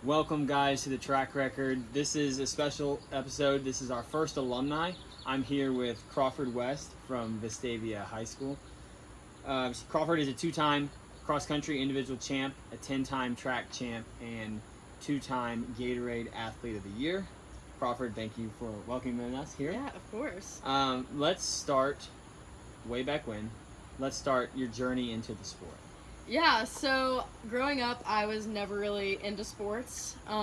Welcome, guys, to the Track Record. This is a special episode. This is our first alumni. I'm here with Crawford West from Vestavia High School. Crawford is a 2-time cross-country individual champ, a 10-time track champ, and 2-time Gatorade Athlete of the Year. Crawford, thank you for welcoming us here. Yeah, of course. Let's start way back when. Let's start your journey into the sport. Yeah, so growing up, I was never really into sports. I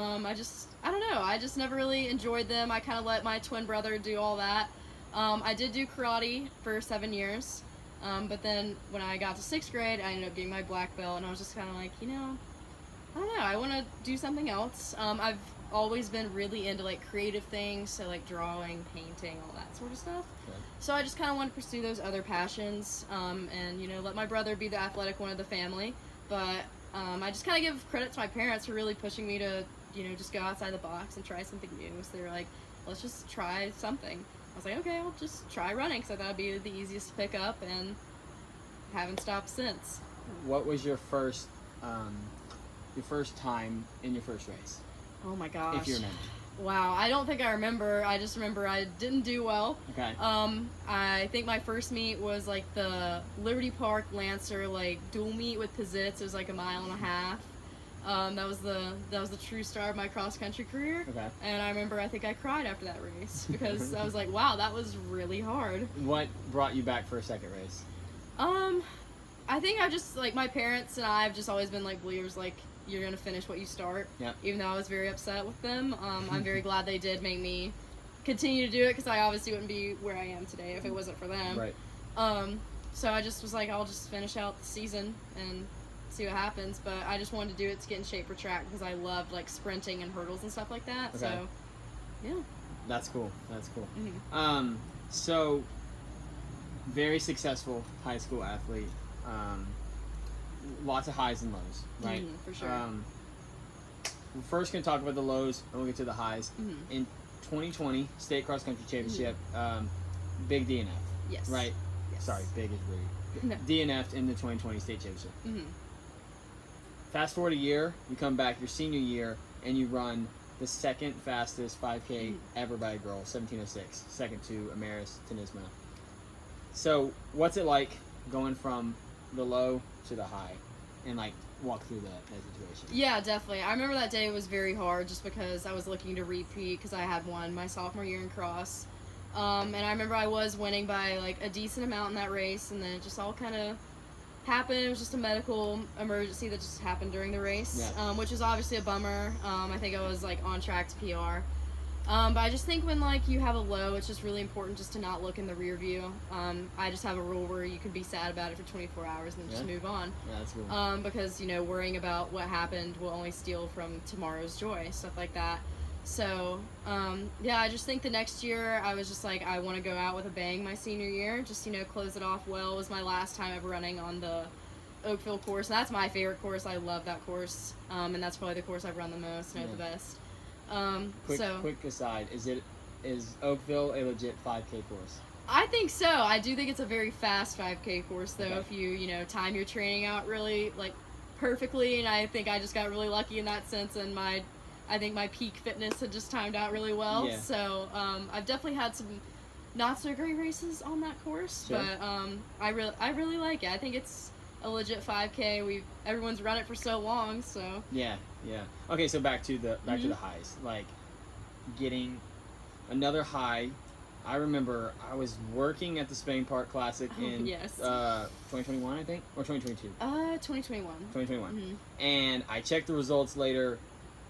don't know, I just never really enjoyed them. I kind of let my twin brother do all that. I did do karate for 7 years, but then when I got to 6th grade, I ended up getting my black belt, and I was just kind of like, I don't know, I want to do something else. I've always been really into like creative things, so like drawing, painting, all that sort of stuff. Okay. So I just kind of wanted to pursue those other passions, and let my brother be the athletic one of the family. But I just kind of give credit to my parents for really pushing me to just go outside the box and try something new. So they were like, let's just try something. I was like, okay, I'll just try running, because I thought it'd be the easiest to pick up, and haven't stopped since. What was your first time in your first race? Oh my gosh. If you remember. Wow, I don't think I remember. I just remember I didn't do well. Okay. I think my first meet was like the Liberty Park Lancer dual meet with Pizzitz. It was like 1.5 miles. That was the true start of my cross country career. Okay. And I remember I think I cried after that race because I was like, wow, that was really hard. What brought you back for a second race? I think I just my parents and I have just always been believers you're going to finish what you start. Yep. Even though I was very upset with them. I'm very glad they did make me continue to do it, because I obviously wouldn't be where I am today if it wasn't for them. Right. So I just was like, I'll just finish out the season and see what happens. But I just wanted to do it to get in shape for track, because I loved sprinting and hurdles and stuff like that. Okay. So, yeah. That's cool. That's cool. Mm-hmm. So, very successful high school athlete. Lots of highs and lows, right? For sure. We're first going to talk about the lows, and we'll get to the highs. Mm-hmm. In 2020 State Cross Country Championship, big DNF. Yes. Right? Yes. Sorry, big is rude. No. DNF'd in the 2020 State Championship. Mm-hmm. Fast forward a year, you come back your senior year, and you run the second fastest 5K ever by a girl, 1706, second to Amaris Tenisma. So, what's it like going from the low to the high, and walk through that situation? Yeah, definitely. I remember that day was very hard, just because I was looking to repeat, because I had won my sophomore year in cross. And I remember I was winning by a decent amount in that race, and then it just all kind of happened. It was just a medical emergency that just happened during the race, Yeah. Which is obviously a bummer. I think I was on track to PR. But I just think when you have a low, it's just really important just to not look in the rear view. I just have a rule where you can be sad about it for 24 hours and then just move on. Yeah, that's cool. Because worrying about what happened will only steal from tomorrow's joy, stuff like that. So I just think the next year I was just I want to go out with a bang my senior year, just close it off well. It was my last time ever running on the Oakville course, and that's my favorite course. I love that course, and that's probably the course I've run the most, know the best. Quick aside, is Oakville a legit 5K course? I think so. I do think it's a very fast 5K course, though, Okay. if you time your training out really perfectly, and I think I just got really lucky in that sense, and I think my peak fitness had just timed out really well. Yeah. So I've definitely had some not so great races on that course, Sure. but I really like it. I think it's a legit 5K. Everyone's run it for so long, so Yeah. Okay, so back to the highs. Getting another high. I remember I was working at the Spain Park Classic in 2021, I think, or 2022. 2021. 2021. Mm-hmm. And I checked the results later.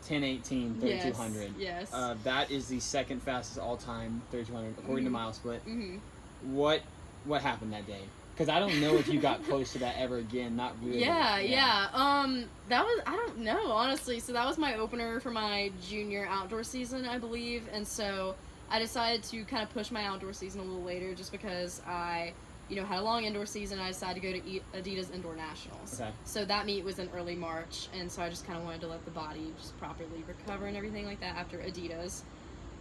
10:18, 3200. Yes. That is the second fastest all-time 3200 according to Mile Split. Mm-hmm. What happened that day? Because I don't know if you got close to that ever again. Not really. Yeah. That was, I don't know, honestly. So that was my opener for my junior outdoor season, I believe. And so I decided to kind of push my outdoor season a little later, just because I, had a long indoor season. I decided to go to Adidas Indoor Nationals. Okay. So that meet was in early March. And so I just kind of wanted to let the body just properly recover and everything like that after Adidas.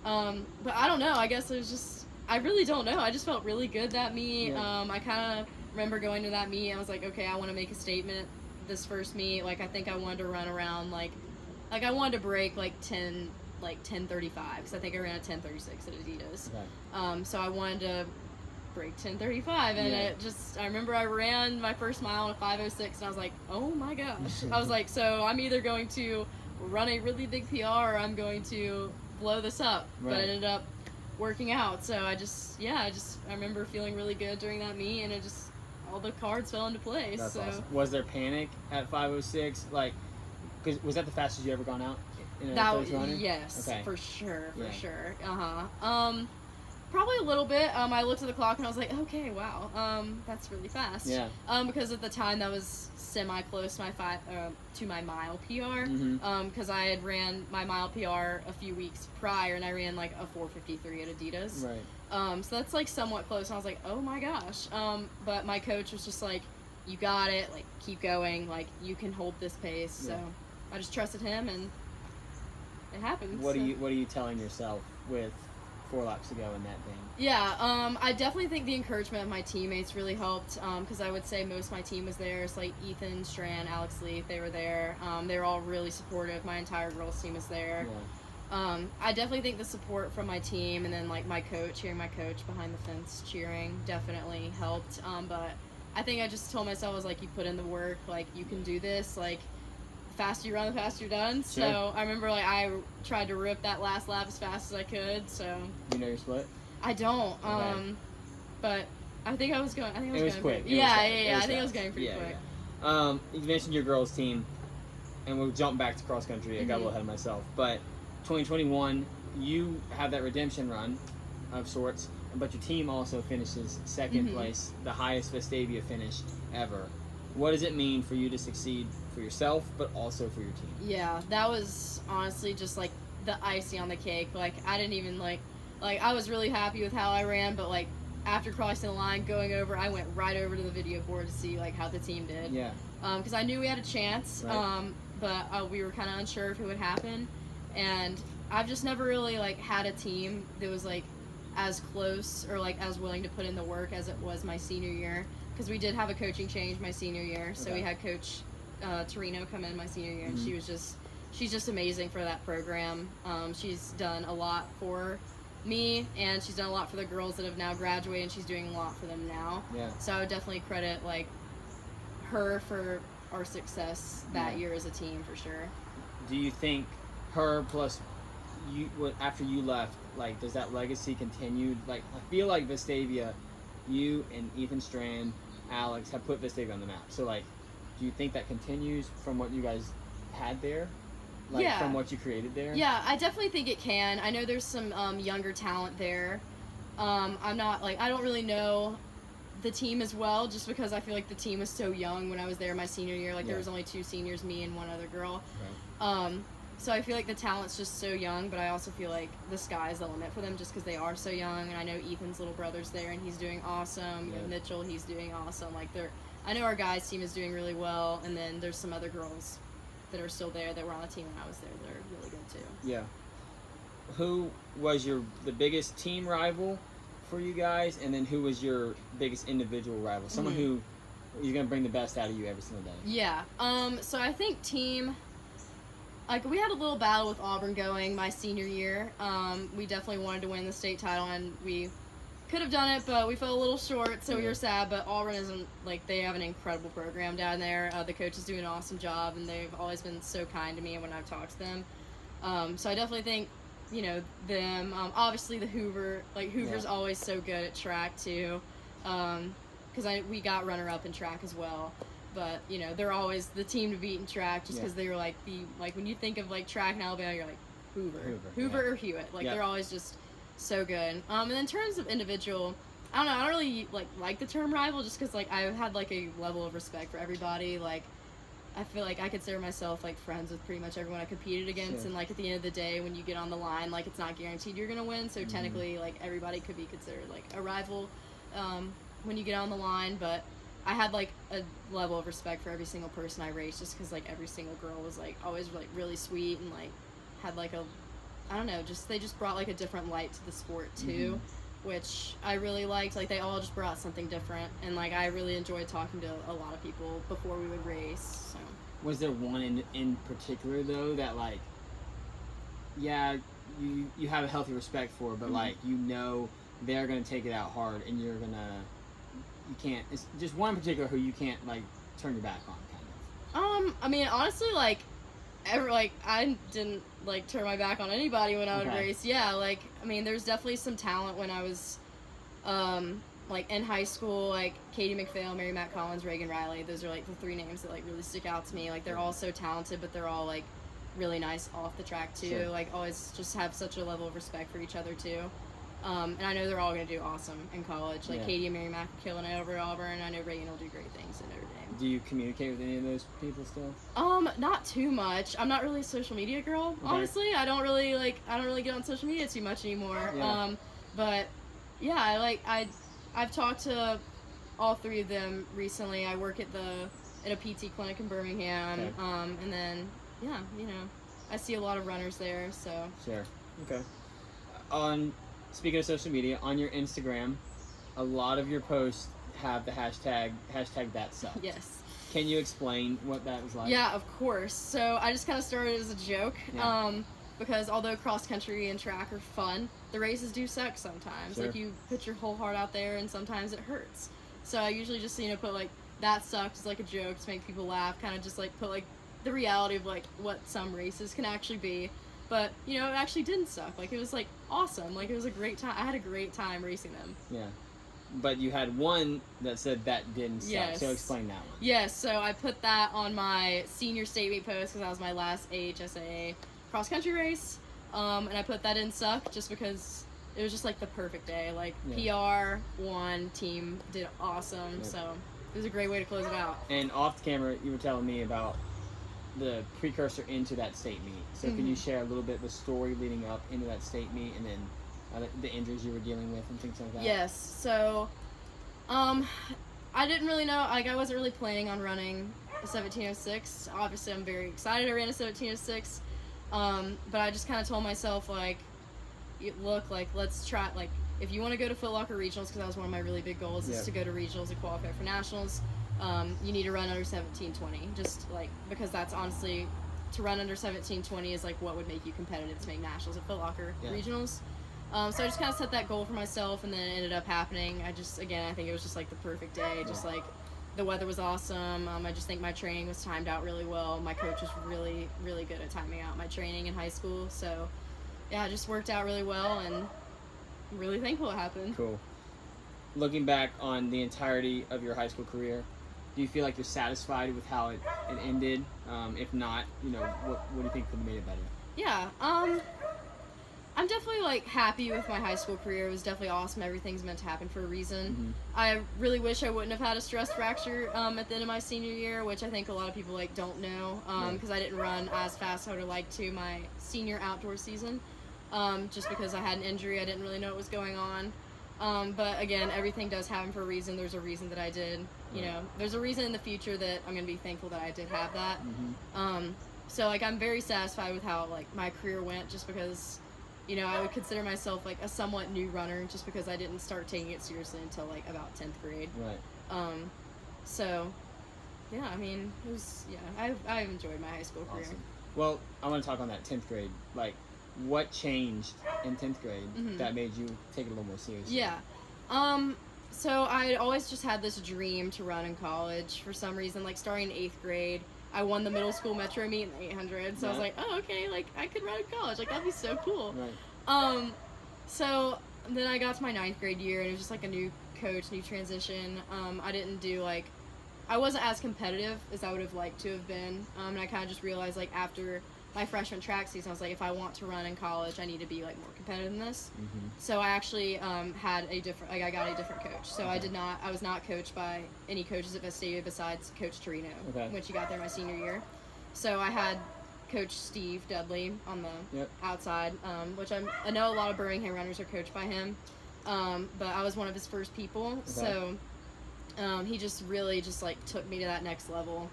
But I don't know. I guess it was just, I really don't know. I just felt really good that meet. Yeah. I kind of remember going to that meet. I was like, okay, I want to make a statement this first meet. I think I wanted to run around like I wanted to break like 10:35 because I think I ran a 10:36 at Adidas. Okay. So I wanted to break 10:35, and I remember I ran my first mile in a 5:06, and I was like, oh my gosh. I was like, so I'm either going to run a really big PR or I'm going to blow this up. Right. But it ended up working out. So I remember feeling really good during that meet, and all the cards fell into place. That's so awesome. Was there panic at 5:06? Like, cause was that the fastest you ever gone out? Yes, okay. for sure. Probably a little bit. I looked at the clock and I was like, okay, wow, that's really fast. Yeah. Because at the time that was semi close to my mile PR. Mm-hmm. Because I had ran my mile PR a few weeks prior, and I ran like a 4:53 at Adidas. Right. So that's like somewhat close. And I was like, oh my gosh. But my coach was just like, you got it. Like, keep going. Like, you can hold this pace. Yeah. So I just trusted him, and it happened. What are you telling yourself with 4 laps to go in that thing? Yeah, I definitely think the encouragement of my teammates really helped, because I would say most of my team was there. It's like Ethan, Strand, Alex Leaf, they were there. They were all really supportive. My entire girls team was there. Yeah. I definitely think the support from my team, and then like my coach, hearing my coach behind the fence cheering, definitely helped. But I think I just told myself, I was like, you put in the work, like you can do this, like the faster you run, the faster you're done. Sure. So I remember like I tried to rip that last lap as fast as I could. So You know your split? I don't. Okay. But I think I was going. I think It was quick. Yeah. I think I was going pretty quick. Yeah. You mentioned your girls' team, and we'll jump back to cross country. I got a little ahead of myself, but 2021, you have that redemption run of sorts, but your team also finishes second place, the highest Vestavia finish ever. What does it mean for you to succeed for yourself, but also for your team? Yeah, that was honestly just like the icing on the cake. Like I didn't even like I was really happy with how I ran, but like after crossing the line, going over, I went right over to the video board to see like how the team did. Yeah. Because I knew we had a chance, Right. but we were kind of unsure if it would happen, and I've just never really like had a team that was like as close or like as willing to put in the work as it was my senior year. Because we did have a coaching change my senior year, so we had Coach Torino come in my senior year, and she's just amazing for that program. She's done a lot for me, and she's done a lot for the girls that have now graduated, and she's doing a lot for them now. Yeah. So I would definitely credit like her for our success that year as a team for sure. Do you think her plus you, after you left, like does that legacy continue? Like I feel like Vestavia, you and Ethan Strand, Alex have put Vestavia on the map. So like, do you think that continues from what you guys had there? Like from what you created there? Yeah, I definitely think it can. I know there's some younger talent there. I'm not like, I don't really know the team as well, just because I feel like the team was so young when I was there my senior year. Like there was only 2 seniors, me and one other girl. Right. So I feel like the talent's just so young, but I also feel like the sky's the limit for them just because they are so young. And I know Ethan's little brother's there, and he's doing awesome. You know, Mitchell, he's doing awesome. Like I know our guys' team is doing really well, and then there's some other girls that are still there that were on the team when I was there. They're really good too. Yeah. Who was the biggest team rival for you guys, and then who was your biggest individual rival? Someone who is going to bring the best out of you every single day. Yeah. So I think team, like we had a little battle with Auburn going my senior year. We definitely wanted to win the state title, and we could have done it, but we fell a little short, so we were sad. But Auburn isn't like, they have an incredible program down there. The coaches do an awesome job, and they've always been so kind to me when I've talked to them. So I definitely think, you know, them. Obviously the Hoover's always so good at track too, because we got runner up in track as well. But you know, they're always the team to beat in track, just because they were like when you think of like track in Alabama, you're like Hoover or Hewitt. Like they're always just so good. And in terms of individual, I don't know, I don't really like the term rival, just because like I had like a level of respect for everybody. Like I feel like I consider myself like friends with pretty much everyone I competed against, and like at the end of the day, when you get on the line, like it's not guaranteed you're gonna win. So technically, like everybody could be considered like a rival when you get on the line. But I had like a level of respect for every single person I raced, just because like every single girl was like always like really sweet, and like had like a, I don't know, they just brought like a different light to the sport too, which I really liked. Like they all just brought something different, and like I really enjoyed talking to a lot of people before we would race. So Was there one in particular though that like, yeah, you have a healthy respect for, but like they're gonna take it out hard, and you can't. It's just one in particular who you can't like turn your back on, kind of. I mean, honestly, like, I didn't like turn my back on anybody when I would race. Yeah, like, I mean, there's definitely some talent when I was, like in high school, like Katie McPhail, Mary Matt Collins, Reagan Riley. Those are like the three names that like really stick out to me. Like, they're all so talented, but they're all like really nice off the track too. Sure. Like, always just have such a level of respect for each other too. And I know they're all going to do awesome in college. Like, Katie and Mary Mack are killing it over at Auburn. I know Reagan will do great things in Notre Dame. Do you communicate with any of those people still? Not too much. I'm not really a social media girl, honestly. I don't really get on social media too much anymore. Yeah. But yeah, I've talked to all three of them recently. I work at a PT clinic in Birmingham. Okay. And then I see a lot of runners there, so. Sure. Okay. Speaking of social media, on your Instagram, a lot of your posts have the hashtag that sucked. Yes. Can you explain what that was like? Yeah, of course. So I just kind of started as a joke, because although cross country and track are fun, the races do suck sometimes. Sure. Like, you put your whole heart out there, and sometimes it hurts. So I usually just put like that sucks as like a joke to make people laugh, kind of just like put like the reality of like what some races can actually be. But, it actually didn't suck. Like, it was, like, awesome. Like, it was a great time. I had a great time racing them. Yeah. But you had one that said that didn't suck. Yes. So explain that one. Yes, so I put that on my senior state meet post because that was my last AHSAA cross-country race. And I put that didn't suck just because it was just, like, the perfect day. Like, PR, won, team did awesome. Yep. So it was a great way to close it out. And off the camera, you were telling me about the precursor into that state meet. So can you share a little bit of the story leading up into that state meet, and then the injuries you were dealing with and things like that? Yes. So, I didn't really know. Like, I wasn't really planning on running a 17:06. Obviously, I'm very excited I ran a 17:06. But I just kind of told myself, like, look, like, let's try. Like, if you want to go to Foot Locker regionals, because that was one of my really big goals, is to go to regionals and qualify for nationals. You need to run under 17:20, just like, because that's honestly, to run under 17:20 is like what would make you competitive to make nationals at Foot Locker regionals. So I just kind of set that goal for myself, and then it ended up happening. I think it was just like the perfect day. Just like, the weather was awesome. I just think my training was timed out really well. My coach was really, really good at timing out my training in high school. So yeah, it just worked out really well, and I'm really thankful it happened. Cool. Looking back on the entirety of your high school career, do you feel like you're satisfied with how it ended? If not, what do you think could have made it better? Yeah, I'm definitely like happy with my high school career. It was definitely awesome. Everything's meant to happen for a reason. I really wish I wouldn't have had a stress fracture at the end of my senior year, which I think a lot of people like don't know, because I didn't run as fast as I would have liked to my senior outdoor season, just because I had an injury. I didn't really know what was going on. But again, everything does happen for a reason. There's a reason that I did. There's a reason in the future that I'm going to be thankful that I did have that. So, like, I'm very satisfied with how, like, my career went, just because, I would consider myself, like, a somewhat new runner, just because I didn't start taking it seriously until, like, about 10th grade. Right. So, yeah, I mean, it was, I've enjoyed my high school career. Awesome. Well, I want to talk on that 10th grade. Like, what changed in 10th grade that made you take it a little more seriously? Yeah. So I always just had this dream to run in college for some reason. Like, starting in 8th grade, I won the middle school metro meet in the 800. So I was like, oh, okay, like, I could run in college. Like, that'd be so cool. Right. So then I got to my 9th grade year, and it was just like a new coach, new transition. I didn't do like, I wasn't as competitive as I would have liked to have been. And I kind of just realized, like, after my freshman track season, I was like, if I want to run in college, I need to be like more competitive than this. So I actually had a different, like, I got a different coach. So I was not coached by any coaches at Vestavia besides Coach Torino when she got there my senior year. So I had Coach Steve Dudley on the outside, which I know a lot of Birmingham runners are coached by him, but I was one of his first people. So he just really just like took me to that next level.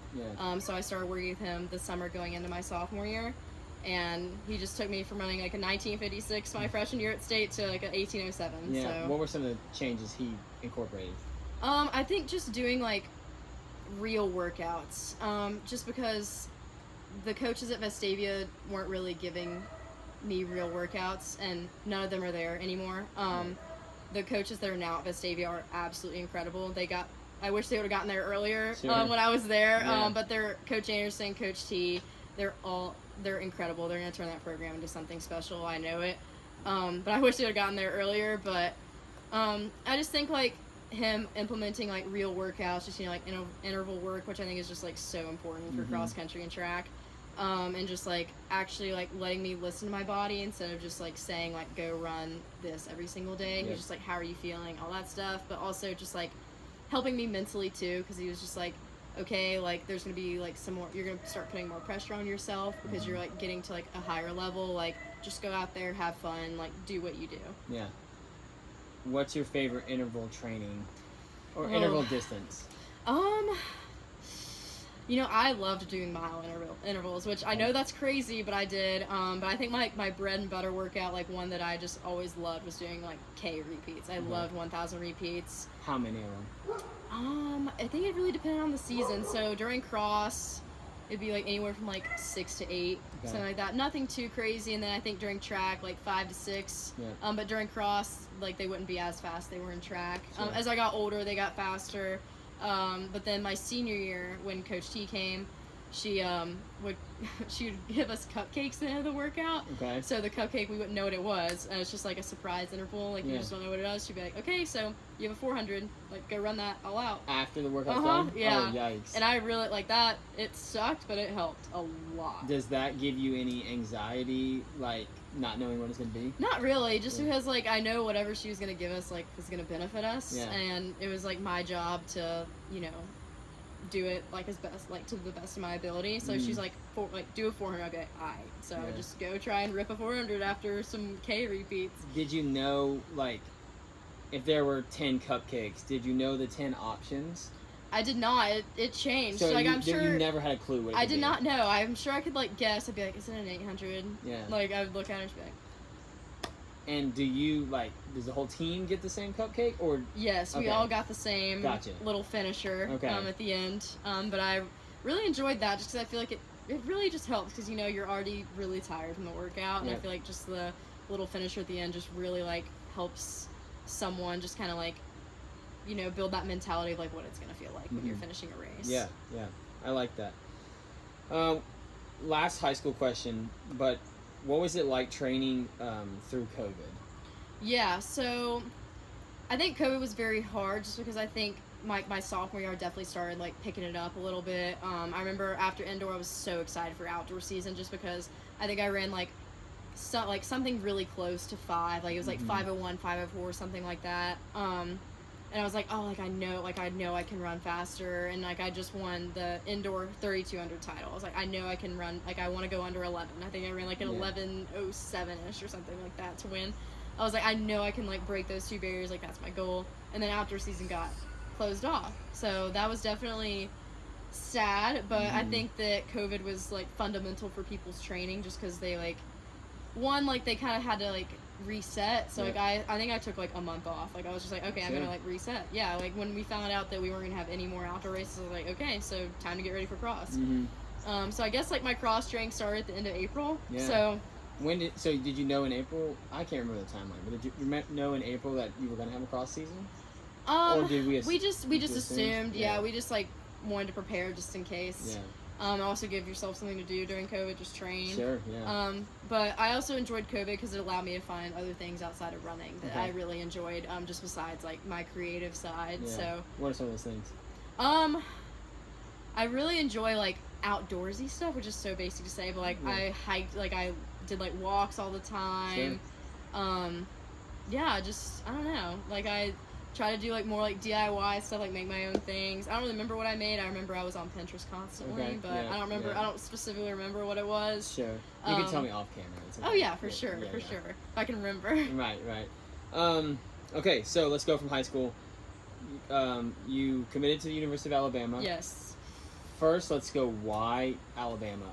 So I started working with him this summer going into my sophomore year, and he just took me from running like a 1956 my freshman year at state to like a 1807. So what were some of the changes he incorporated? I think just doing like real workouts. Just because the coaches at Vestavia weren't really giving me real workouts, and none of them are there anymore. The coaches that are now at Vestavia are absolutely incredible. I wish they would have gotten there earlier Sure. when I was there. Yeah. But they're Coach Anderson, Coach T. They're incredible. They're gonna turn that program into something special. I know it. But I wish they would have gotten there earlier. But I just think like him implementing like real workouts, just like interval work, which I think is just like so important for cross country and track. And just like actually like letting me listen to my body instead of just like saying like go run this every single day. Yep. He's just like, how are you feeling, all that stuff, but also just like helping me mentally too, because he was just like, okay, like there's gonna be like some more, you're gonna start putting more pressure on yourself because you're like getting to like a higher level. Like just go out there, have fun, like do what you do. Yeah. What's your favorite interval training or interval distance? You know, I loved doing mile intervals, which I know that's crazy, but I did. But I think my bread and butter workout, like one that I just always loved, was doing like K repeats. I loved 1,000 repeats. How many of them? I think it really depended on the season. So during cross, it'd be like anywhere from like 6 to 8, something like that. Nothing too crazy. And then I think during track, like 5 to 6. Yeah. But during cross, like they wouldn't be as fast. They were in track. Sure. As I got older, they got faster. But then my senior year, when Coach T came, she would give us cupcakes at the end of the workout. Okay. So the cupcake, we wouldn't know what it was, and it's just like a surprise interval. Like you just don't know what it is. She'd be like, "Okay, so you have a 400. Like go run that all out." After the workout's done? Yeah. Oh, yikes. And I really like that. It sucked, but it helped a lot. Does that give you any anxiety, like not knowing what it's gonna be? Not really, just because like I know whatever she was gonna give us like was gonna benefit us, and it was like my job to do it like as best, like to the best of my ability. So she's like, do a 400. I'd be like, alright. So I would just go try and rip a 400 after some K repeats. Did you know, like, if there were 10 cupcakes, did you know the 10 options? I did not. It changed. So like you, I'm sure you never had a clue what it I could did be. not know. I'm sure I could like guess. I'd be like, is it an 800? Yeah. Like I would look at it and be like. And do you, like, does the whole team get the same cupcake, or? Yes, we all got the same little finisher at the end. But I really enjoyed that just because I feel like it really just helps because, you're already really tired from the workout. And I feel like just the little finisher at the end just really, like, helps someone just kind of, like, build that mentality of, like, what it's going to feel like when you're finishing a race. Yeah, yeah. I like that. Last high school question, but what was it like training through COVID? Yeah, so I think COVID was very hard just because I think my sophomore year I definitely started like picking it up a little bit. I remember after indoor I was so excited for outdoor season just because I think I ran like something really close to 5, like it was like 5:01, 5:04, something like that. And I was like, oh, like I know I can run faster, and like I just won the indoor 3200 title. I was like, I know I can run, like I want to go under 11. I think I ran like an 11:07ish or something like that to win. I was like, I know I can like break those 2 barriers, like that's my goal. And then outdoor season got closed off, so that was definitely sad. But I think that COVID was like fundamental for people's training, just because they like they kind of had to like reset. So like I think I took like a month off. Like I was just like, okay, I'm gonna like reset. Yeah, like when we found out that we weren't gonna have any more outdoor races, I was like, okay, so time to get ready for cross. So I guess like my cross training started at the end of April. So did you know in April? I can't remember the timeline, but did you know in April that you were gonna have a cross season? Or did we just assumed. Yeah, we just like wanted to prepare just in case. Yeah. Also give yourself something to do during COVID, just train. Sure, yeah. But I also enjoyed COVID because it allowed me to find other things outside of running that I really enjoyed, just besides like my creative side. Yeah. So what are some of those things? I really enjoy like outdoorsy stuff, which is so basic to say, but like I hiked, like I did like walks all the time. Sure. Yeah, just I don't know. Like I try to do like more like DIY stuff, like make my own things. I don't really remember what I made. I remember I was on Pinterest constantly, but I don't remember. I don't specifically remember what it was. Sure, you can tell me off camera. It's okay. Oh yeah, for sure. If I can remember. Right. Okay, so let's go from high school. You committed to the University of Alabama. Yes. First, let's go. Why Alabama?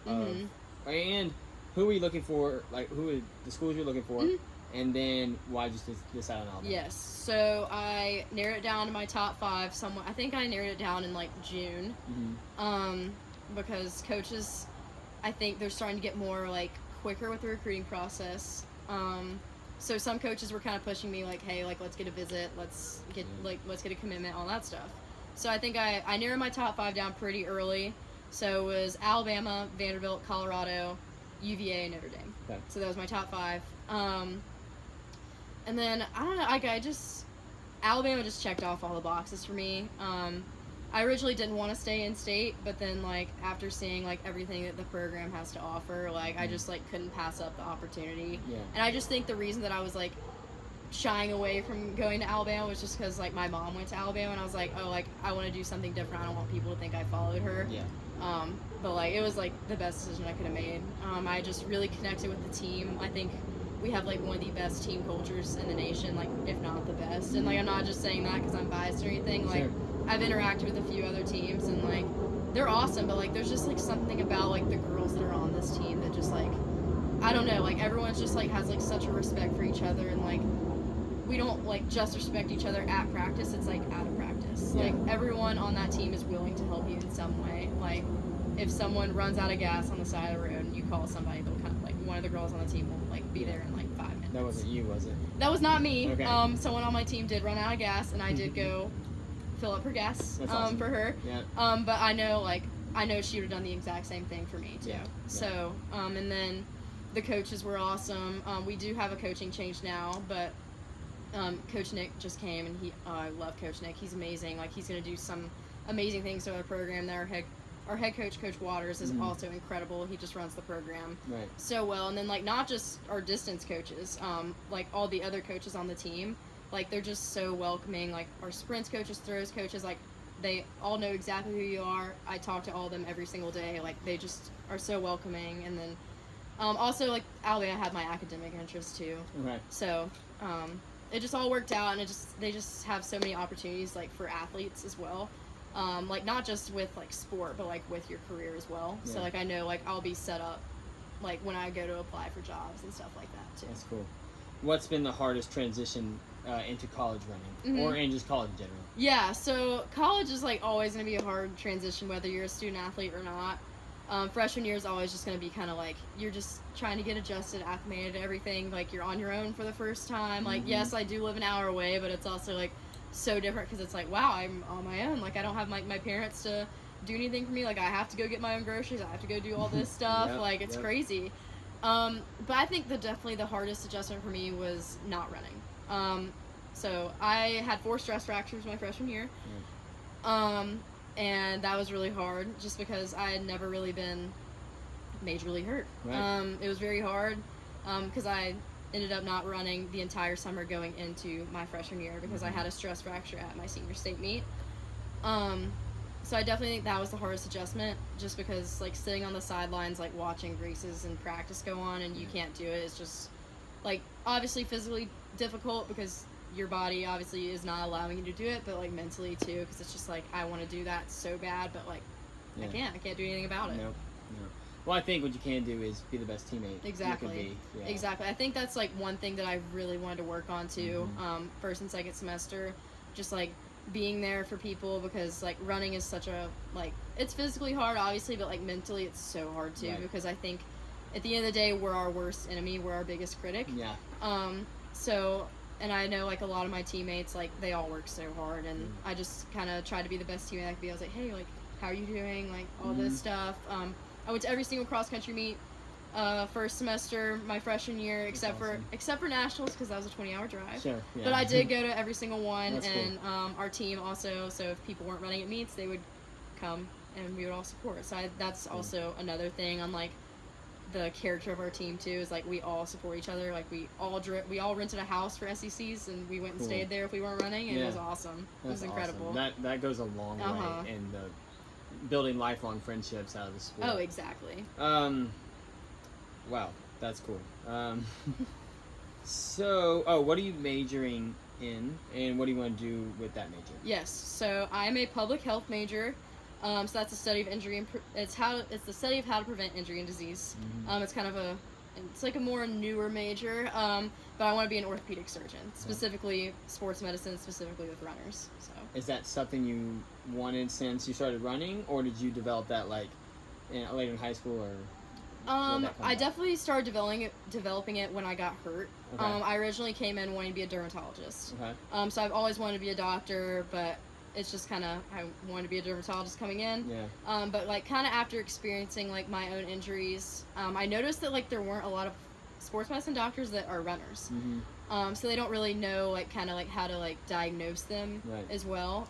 And who are you looking for? Like, who are the schools you're looking for? And then why just decide on Alabama? Yes. So I narrowed it down to my top 5. I think I narrowed it down in like June. Mm-hmm. Because coaches, I think they're starting to get more like quicker with the recruiting process. So some coaches were kind of pushing me like, hey, like let's get a visit, let's get a commitment, all that stuff. So I think I narrowed my top 5 down pretty early. So it was Alabama, Vanderbilt, Colorado, UVA, Notre Dame. Okay. So that was my top 5. And then I don't know, Alabama just checked off all the boxes for me. I originally didn't want to stay in state, but then like after seeing like everything that the program has to offer, like I just like couldn't pass up the opportunity. Yeah. And I just think the reason that I was like shying away from going to Alabama was just because like my mom went to Alabama, and I was like, oh, like I want to do something different. I don't want people to think I followed her. Yeah. But like it was like the best decision I could have made. I just really connected with the team. I think we have like one of the best team cultures in the nation, like if not the best. And like I'm not just saying that because I'm biased or anything. Like I've interacted with a few other teams, and like they're awesome, but like there's just like something about like the girls that are on this team that just like I don't know, like everyone's just like has like such a respect for each other, and like we don't like just respect each other at practice, it's like out of practice. Yeah. Like everyone on that team is willing to help you in some way. Like if someone runs out of gas on the side of the road and you call somebody, they'll kind of like one of the girls on the team will like be there in like 5 minutes. That wasn't you, was it? That was not me. Okay. Someone on my team did run out of gas, and I did go fill up her gas That's awesome. for her. Yeah. But I know she would have done the exact same thing for me too. Yeah. So and then the coaches were awesome. We do have a coaching change now, but Coach Nick just came, and I love Coach Nick. He's amazing. Like he's gonna do some amazing things to our program. Our head coach, Coach Waters, is also incredible. He just runs the program so well. And then like not just our distance coaches, like all the other coaches on the team, like they're just so welcoming. Like our sprints coaches, throws coaches, like they all know exactly who you are. I talk to all of them every single day. Like they just are so welcoming. And then also like Alabama had my academic interests too. Okay. So it just all worked out, and they just have so many opportunities like for athletes as well. Like not just with like sport, but like with your career as well. Yeah. So like I know like I'll be set up like when I go to apply for jobs and stuff like that too. That's cool. What's been the hardest transition into college running, or in just college in general? Yeah, so college is like always going to be a hard transition whether you're a student athlete or not. Freshman year is always just going to be kind of like you're just trying to get adjusted, acclimated to everything. Like you're on your own for the first time. Like yes, I do live an hour away, but it's also like so different because it's like, wow, I'm on my own. Like I don't have my parents to do anything for me. Like I have to go get my own groceries. I have to go do all this stuff. Like it's crazy. But I think definitely the hardest adjustment for me was not running. So I had 4 stress fractures my freshman year. And that was really hard just because I had never really been majorly hurt. It was very hard because I ended up not running the entire summer going into my freshman year because I had a stress fracture at my senior state meet. So I definitely think that was the hardest adjustment just because like sitting on the sidelines like watching races and practice go on and you can't do it is just like obviously physically difficult because your body obviously is not allowing you to do it, but like mentally too because it's just like I want to do that so bad but like I can't do anything about it. No. Well, I think what you can do is be the best teammate Exactly. you can be. Yeah. Exactly. I think that's like one thing that I really wanted to work on too. First and second semester, just like being there for people because like running is such a like it's physically hard obviously, but like mentally it's so hard too because I think at the end of the day we're our worst enemy, we're our biggest critic. Yeah. So and I know like a lot of my teammates like they all work so hard and I just kind of try to be the best teammate I could be. I was like, hey, like how are you doing? Like all this stuff. I went to every single cross country meet first semester my freshman year except for nationals because that was a 20-hour drive. Sure, yeah. But I did go to every single one. That's and cool. Our team also, so if people weren't running at meets they would come and we would all support. So that's also another thing on like the character of our team too is like we all support each other. Like we all rented a house for SECs and we went and stayed there if we weren't running and it was awesome. It was incredible. Awesome. That goes a long way in the building lifelong friendships out of the sport. Oh, exactly. Wow, that's cool. So, what are you majoring in, and what do you want to do with that major? Yes, so I'm a public health major. So that's the study of injury and it's the study of how to prevent injury and disease. It's kind of a it's like a more newer major, but I want to be an orthopedic surgeon, specifically sports medicine, specifically with runners. So is that something you wanted since you started running, or did you develop that like later in high school, or? I definitely started developing it when I got hurt. Okay. I originally came in wanting to be a dermatologist. Okay. So I've always wanted to be a doctor, but it's just kind of, I wanted to be a dermatologist coming in. Yeah. But like kind of after experiencing like my own injuries, I noticed that like there weren't a lot of sports medicine doctors that are runners. Mm-hmm. So they don't really know like kind of like how to like diagnose them Right. as well.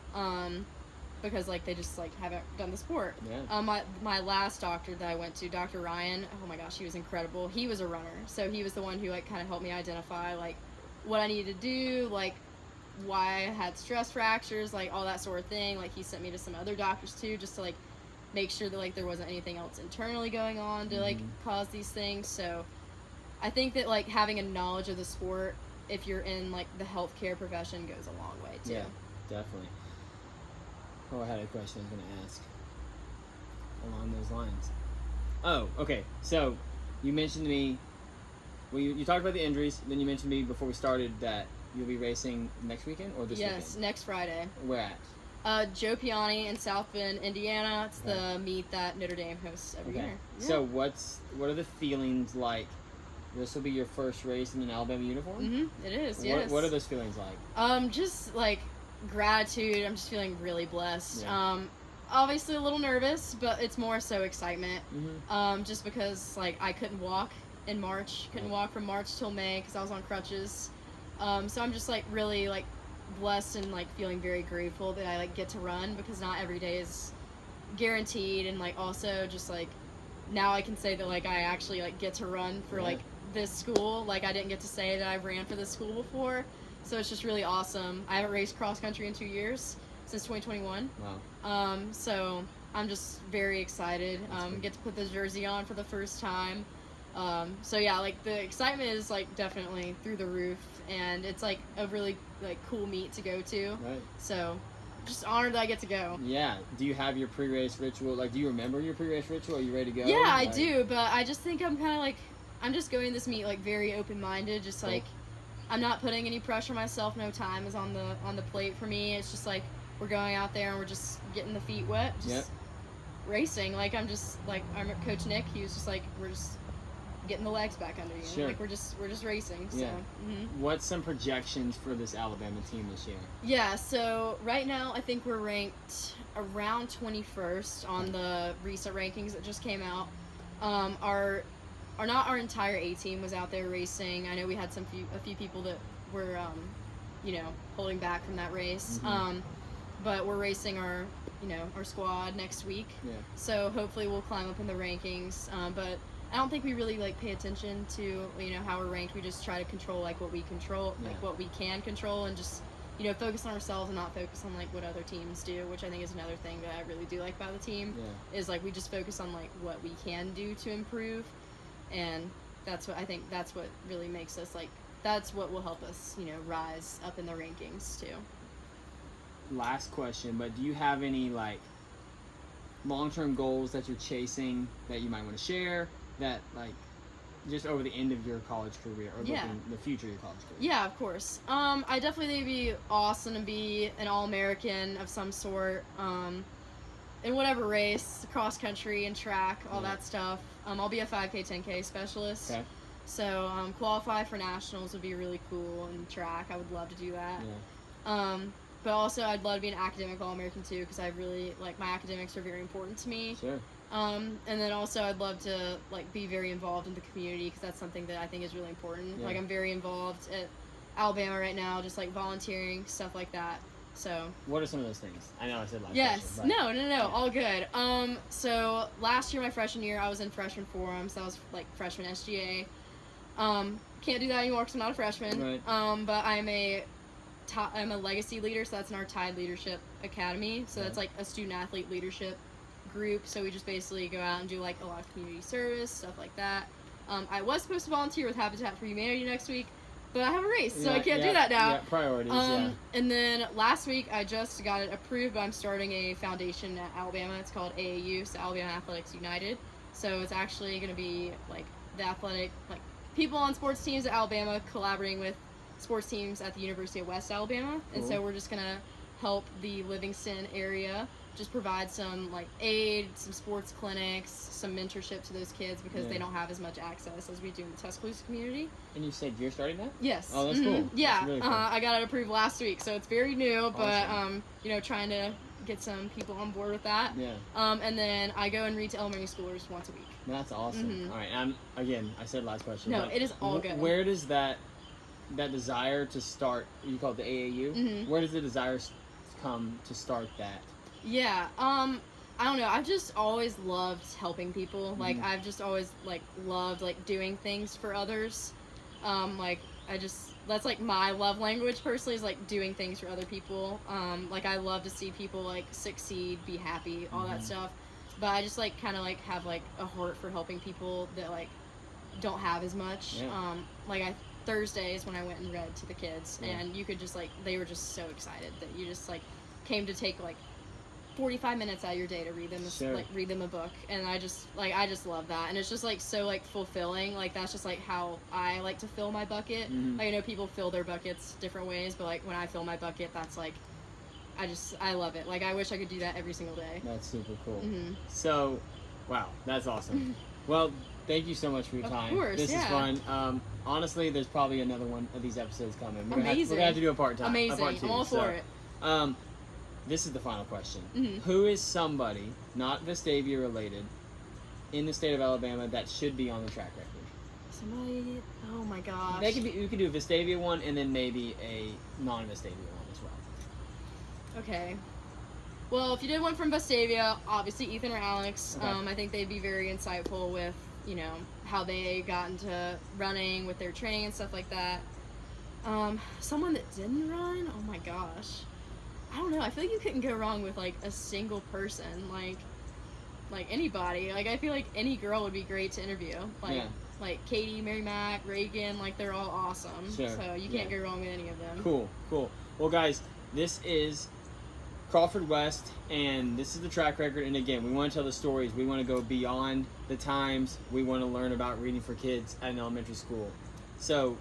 Because like they just like haven't done the sport. Yeah. My last doctor that I went to, Dr. Ryan, oh my gosh, he was incredible. He was a runner, so he was the one who like kind of helped me identify like what I needed to do, like why I had stress fractures, like all that sort of thing. Like he sent me to some other doctors too, just to like make sure that like there wasn't anything else internally going on to like cause these things. So I think that like having a knowledge of the sport, if you're in like the healthcare profession, goes a long way too. Yeah, definitely. Oh, I had a question I was going to ask along those lines. Oh, okay. So, you mentioned to me, well, you talked about the injuries, then you mentioned to me before we started that you'll be racing next weekend or this weekend? Yes, next Friday. Where at? Joe Piani in South Bend, Indiana. It's the meet that Notre Dame hosts every year. Yeah. So, what are the feelings like? This will be your first race in an Alabama uniform? It is, yes. What are those feelings like? Just like gratitude. I'm just feeling really blessed. Yeah. Obviously a little nervous, but it's more so excitement. Mm-hmm. Just because like I couldn't walk in March, couldn't walk from March till May because I was on crutches. So I'm just like really like blessed and like feeling very grateful that I like get to run, because not every day is guaranteed, and like also just like now I can say that like I actually like get to run for like this school. Like I didn't get to say that I ran for this school before. So it's just really awesome. I haven't raced cross country in 2 years, since 2021. Wow. So I'm just very excited. Get to put this jersey on for the first time. So yeah, like the excitement is like definitely through the roof, and it's like a really like cool meet to go to. Right. So just honored that I get to go. Yeah. Do you have your pre-race ritual? Like, do you remember your pre-race ritual? Are you ready to go? Yeah, like, I do, but I just think I'm kind of like, I'm just going this meet like very open-minded, just cool. like I'm not putting any pressure on myself. No time is on the plate for me. It's just like we're going out there and we're just getting the feet wet, just racing. Like I'm just like, I'm Coach Nick. He was just like, we're just getting the legs back under you. Sure. Like we're just racing. So. Yeah. What's some projections for this Alabama team this year? Yeah. So right now I think we're ranked around 21st on the recent rankings that just came out. Not our entire A team was out there racing. I know we had a few people that were, holding back from that race. But we're racing our squad next week. Yeah. So hopefully we'll climb up in the rankings. But I don't think we really like pay attention to how we're ranked. We just try to control like what we control, like what we can control, and just focus on ourselves and not focus on like what other teams do, which I think is another thing that I really do like about the team. Is like we just focus on like what we can do to improve. And that's what really makes us like, that's what will help us, rise up in the rankings too. Last question, but do you have any like long-term goals that you're chasing that you might want to share, that like just over the end of your college career or looking the future of your college career? Yeah, of course. I definitely think it'd be awesome to be an All-American of some sort. In whatever race, cross country and track, all that stuff. I'll be a 5K, 10K specialist. Okay. So qualify for nationals would be really cool in track. I would love to do that. Yeah. But also I'd love to be an academic All-American too, because I really like my academics are very important to me. Sure. And then also I'd love to like be very involved in the community, because that's something that I think is really important. Yeah. Like I'm very involved at Alabama right now, just like volunteering, stuff like that. So what are some of those things? I know I said last Yes. question, but... No, all good. So last year, my freshman year, I was in freshman forum, so I was like freshman SGA. Can't do that anymore because I'm not a freshman. Right. But I'm a legacy leader, so that's in our Tide Leadership Academy. So that's like a student athlete leadership group. So we just basically go out and do like a lot of community service, stuff like that. I was supposed to volunteer with Habitat for Humanity next week, but I have a race, so I can't do that now. Yeah, priorities, And then last week, I just got it approved, but I'm starting a foundation at Alabama. It's called AAU, so Alabama Athletics United. So it's actually going to be, like, the athletic, like people on sports teams at Alabama collaborating with sports teams at the University of West Alabama. And Cool. so we're just gonna help the Livingston area just provide some like aid, some sports clinics, some mentorship to those kids because Yeah. they don't have as much access as we do in the Tuscaloosa community. And you said you're starting that? Yes. Oh, that's cool. Yeah, That's really cool. I got it approved last week, so it's very new, but Awesome. you know, trying to get some people on board with that. Yeah. And then I go and read to elementary schoolers once a week. That's awesome. All right. Again, I said last question. No, but it is all good. Where does that desire to start? You call it the AAU. Where does the desire come to start that? Yeah. I don't know. I've just always loved helping people. Like I've just always like loved like doing things for others. Like that's like my love language personally is like doing things for other people. Like I love to see people like succeed, be happy, all that stuff. But I just like kind of like have like a heart for helping people that like don't have as much. Yeah. Like Thursdays when I went and read to the kids, Yeah. and you could just like they were just so excited that you just like came to take like 45 minutes out of your day to read them read them a book, and I just love that, and it's just like so like fulfilling. Like that's just like how I like to fill my bucket. Like I know people fill their buckets different ways, but like when I fill my bucket, that's like I love it. Like I wish I could do that every single day. That's super cool. So, wow, that's awesome. Well, thank you so much for your time. Of course, This is yeah. fun. Honestly, there's probably another one of these episodes coming. We're Amazing. gonna have to do a part time. Amazing. A part two, I'm all for it. This is the final question. Who is somebody, not Vestavia related, in the state of Alabama that should be on the track record? Somebody. Oh my gosh. They could be. You could do a Vestavia one, and then maybe a non-Vestavia one as well. Okay. Well, if you did one from Vestavia, obviously Ethan or Alex. Okay. I think they'd be very insightful with, you know, how they got into running with their training and stuff like that. Someone that didn't run, oh my gosh. I don't know. I feel like you couldn't go wrong with like a single person, like anybody. Like I feel like any girl would be great to interview. Like Katie, Mary Mac, Reagan, like they're all awesome. Sure. So you can't go wrong with any of them. Cool. Well, guys, this is Crawford West, and this is the track record. And again, we want to tell the stories. We want to go beyond the times. We want to learn about reading for kids at an elementary school. So,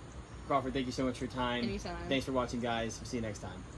Crawford, thank you so much for your time. Anytime. Thanks for watching, guys. See you next time.